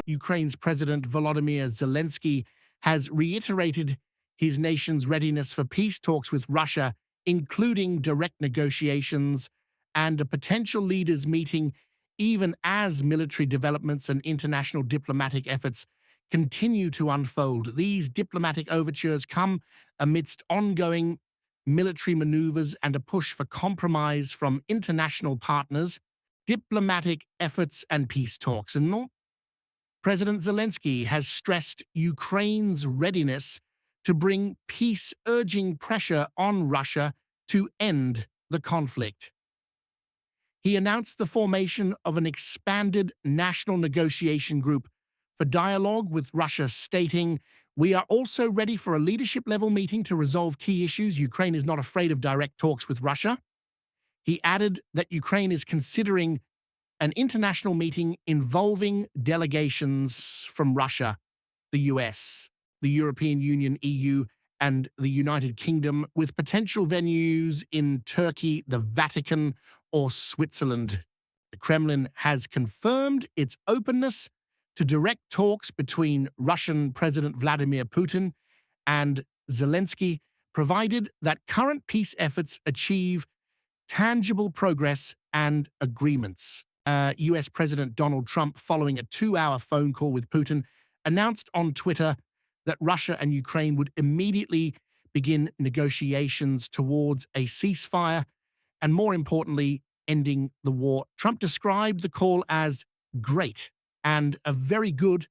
Ukraine's President Volodymyr Zelensky has reiterated his nation's readiness for peace talks with Russia, including direct negotiations and a potential leaders' meeting, even as military developments and international diplomatic efforts continue to unfold. These diplomatic overtures come amidst ongoing military maneuvers and a push for compromise from international partners, diplomatic efforts and peace talks. And President Zelensky has stressed Ukraine's readiness to bring peace, urging pressure on Russia to end the conflict. He announced the formation of an expanded national negotiation group for dialogue with Russia, stating, "We are also ready for a leadership-level meeting to resolve key issues. Ukraine is not afraid of direct talks with Russia." He added that Ukraine is considering an international meeting involving delegations from Russia, the US, the European Union, EU, and the United Kingdom, with potential venues in Turkey, the Vatican, or Switzerland. The Kremlin has confirmed its openness to direct talks between Russian President Vladimir Putin and Zelensky, provided that current peace efforts achieve tangible progress and agreements. US President Donald Trump, following a 2-hour phone call with Putin, announced on Twitter that Russia and Ukraine would immediately begin negotiations towards a ceasefire and, more importantly, ending the war. Trump described the call as great and a very good,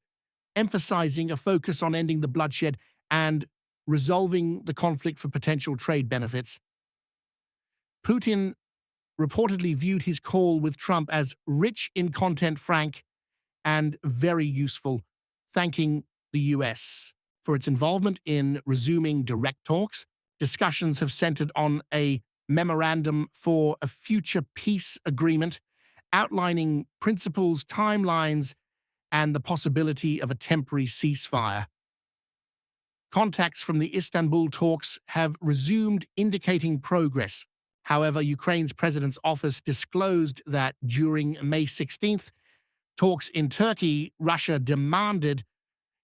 emphasizing a focus on ending the bloodshed and resolving the conflict for potential trade benefits. Putin reportedly viewed his call with Trump as rich in content, frank, and very useful, thanking the US for its involvement in resuming direct talks. Discussions have centered on a memorandum for a future peace agreement, outlining principles, timelines, and the possibility of a temporary ceasefire. Contacts from the Istanbul talks have resumed, indicating progress. However, Ukraine's president's office disclosed that during May 16th, talks in Turkey, Russia demanded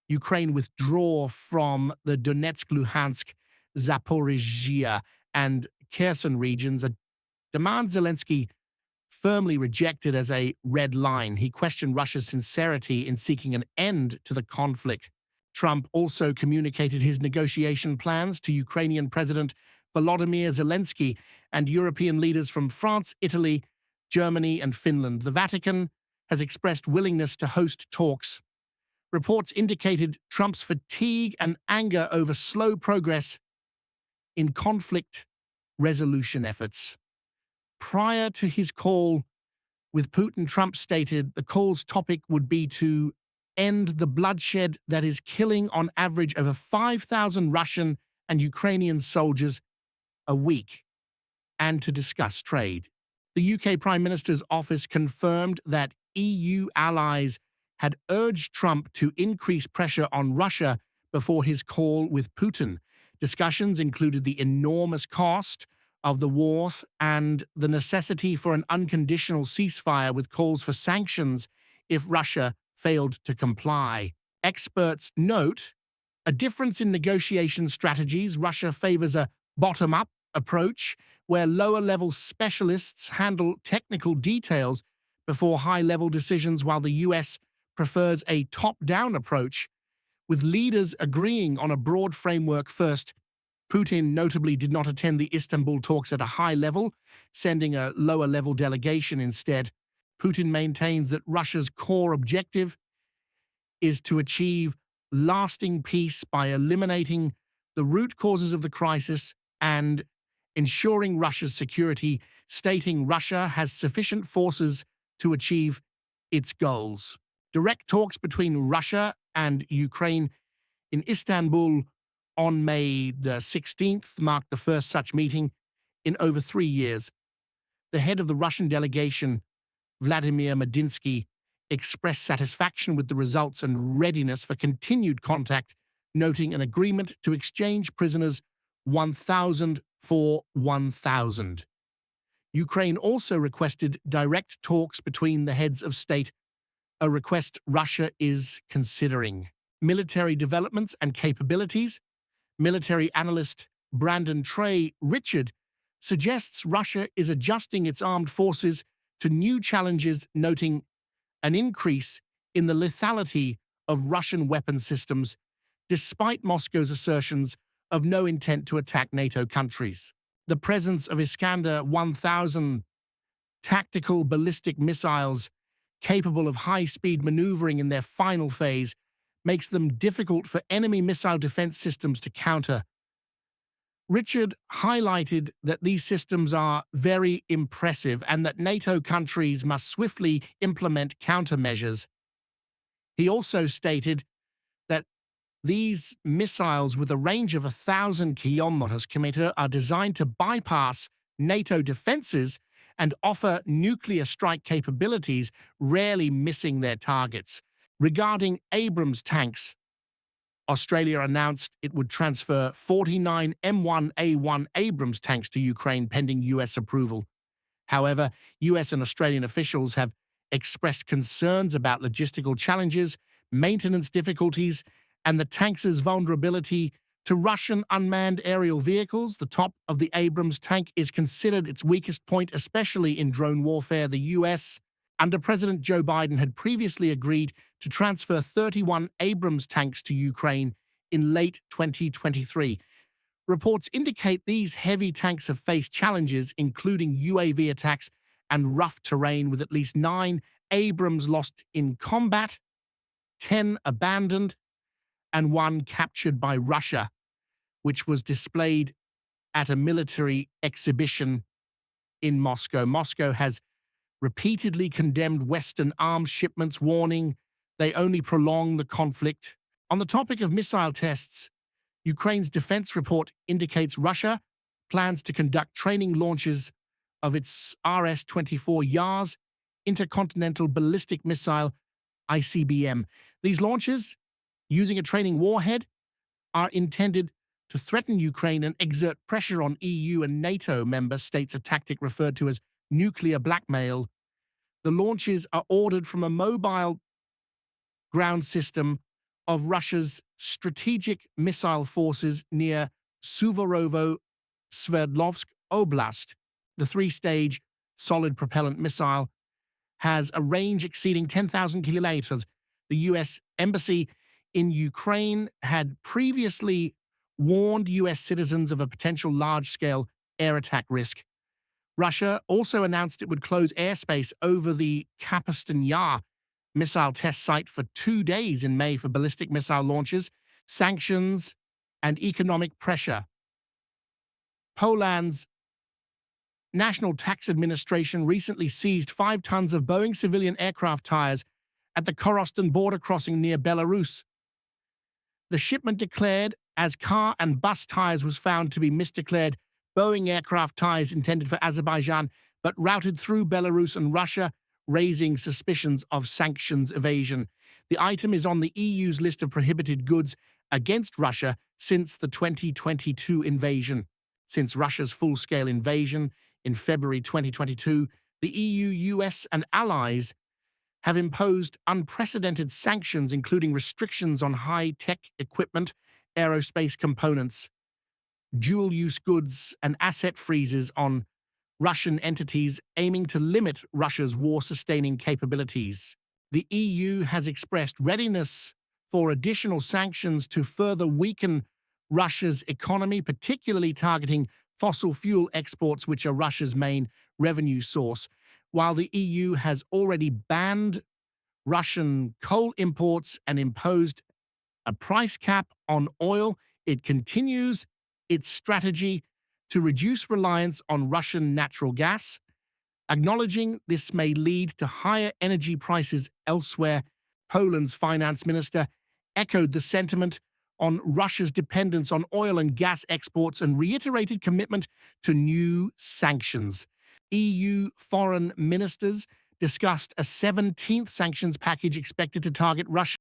Ukraine withdraw from the Donetsk, Luhansk, Zaporizhia, and Kherson regions, a demand Zelensky firmly rejected as a red line. He questioned Russia's sincerity in seeking an end to the conflict. Trump also communicated his negotiation plans to Ukrainian President Volodymyr Zelensky and European leaders from France, Italy, Germany, and Finland. The Vatican has expressed willingness to host talks. Reports indicated Trump's fatigue and anger over slow progress in conflict resolution efforts. Prior to his call with Putin, Trump stated the call's topic would be to end the bloodshed that is killing on average over 5,000 Russian and Ukrainian soldiers a week, and to discuss trade. The UK Prime Minister's office confirmed that EU allies had urged Trump to increase pressure on Russia before his call with Putin. Discussions included the enormous cost of the war and the necessity for an unconditional ceasefire, with calls for sanctions if Russia failed to comply. Experts note a difference in negotiation strategies. Russia favors a bottom-up approach where lower-level specialists handle technical details before high-level decisions, while the US prefers a top-down approach, with leaders agreeing on a broad framework first. Putin notably did not attend the Istanbul talks at a high level, sending a lower-level delegation instead. Putin maintains that Russia's core objective is to achieve lasting peace by eliminating the root causes of the crisis and ensuring Russia's security, stating Russia has sufficient forces to achieve its goals. Direct talks between Russia and Ukraine in Istanbul on May the 16th marked the first such meeting in over 3 years. The head of the Russian delegation, Vladimir Medinsky, expressed satisfaction with the results and readiness for continued contact, noting an agreement to exchange prisoners 1,000 for 1,000. Ukraine also requested direct talks between the heads of state, a request Russia is considering. Military developments and capabilities. Military analyst Brandon Trey Richard suggests Russia is adjusting its armed forces to new challenges, noting an increase in the lethality of Russian weapon systems, despite Moscow's assertions of no intent to attack NATO countries. The presence of Iskander 1000 tactical ballistic missiles capable of high-speed maneuvering in their final phase makes them difficult for enemy missile defense systems to counter. Richard highlighted that these systems are very impressive and that NATO countries must swiftly implement countermeasures. He also stated that these missiles with a range of 1,000 kilometers are designed to bypass NATO defenses and offer nuclear strike capabilities, rarely missing their targets. Regarding Abrams tanks, Australia announced it would transfer 49 M1A1 Abrams tanks to Ukraine pending US approval. However, US and Australian officials have expressed concerns about logistical challenges, maintenance difficulties, and the tanks' vulnerability to Russian unmanned aerial vehicles. The top of the Abrams tank is considered its weakest point, especially in drone warfare. The US, under President Joe Biden, had previously agreed to transfer 31 Abrams tanks to Ukraine in late 2023. Reports indicate these heavy tanks have faced challenges, including UAV attacks and rough terrain, with at least 9 Abrams lost in combat, 10 abandoned, and 1 captured by Russia, which was displayed at a military exhibition in Moscow. Moscow has repeatedly condemned Western arms shipments, warning they only prolong the conflict. On the topic of missile tests, Ukraine's defense report indicates Russia plans to conduct training launches of its RS-24 Yars intercontinental ballistic missile ICBM. These launches, using a training warhead, are intended to threaten Ukraine and exert pressure on EU and NATO member states, a tactic referred to as nuclear blackmail. The launches are ordered from a mobile ground system of Russia's strategic missile forces near Suvarovo-Sverdlovsk Oblast. The 3-stage solid propellant missile has a range exceeding 10,000 kilometers. The U.S. Embassy in Ukraine had previously warned U.S. citizens of a potential large-scale air attack risk. Russia also announced it would close airspace over the Kapustin Yar missile test site for 2 days in May for ballistic missile launches, sanctions, and economic pressure. Poland's National Tax Administration recently seized 5 tons of Boeing civilian aircraft tires at the Korostan border crossing near Belarus. The shipment, declared as car and bus tires, was found to be misdeclared Boeing aircraft tires intended for Azerbaijan, but routed through Belarus and Russia, raising suspicions of sanctions evasion. The item is on the EU's list of prohibited goods against Russia since the 2022 invasion. Since Russia's full-scale invasion in February 2022, the EU, US, and allies have imposed unprecedented sanctions, including restrictions on high-tech equipment, aerospace components, dual-use goods, and asset freezes on Russian entities, aiming to limit Russia's war-sustaining capabilities. The EU has expressed readiness for additional sanctions to further weaken Russia's economy, particularly targeting fossil fuel exports, which are Russia's main revenue source. While the EU has already banned Russian coal imports and imposed a price cap on oil, it continues its strategy to reduce reliance on Russian natural gas. Acknowledging this may lead to higher energy prices elsewhere, Poland's finance minister echoed the sentiment on Russia's dependence on oil and gas exports and reiterated commitment to new sanctions. EU foreign ministers discussed a 17th sanctions package expected to target Russia.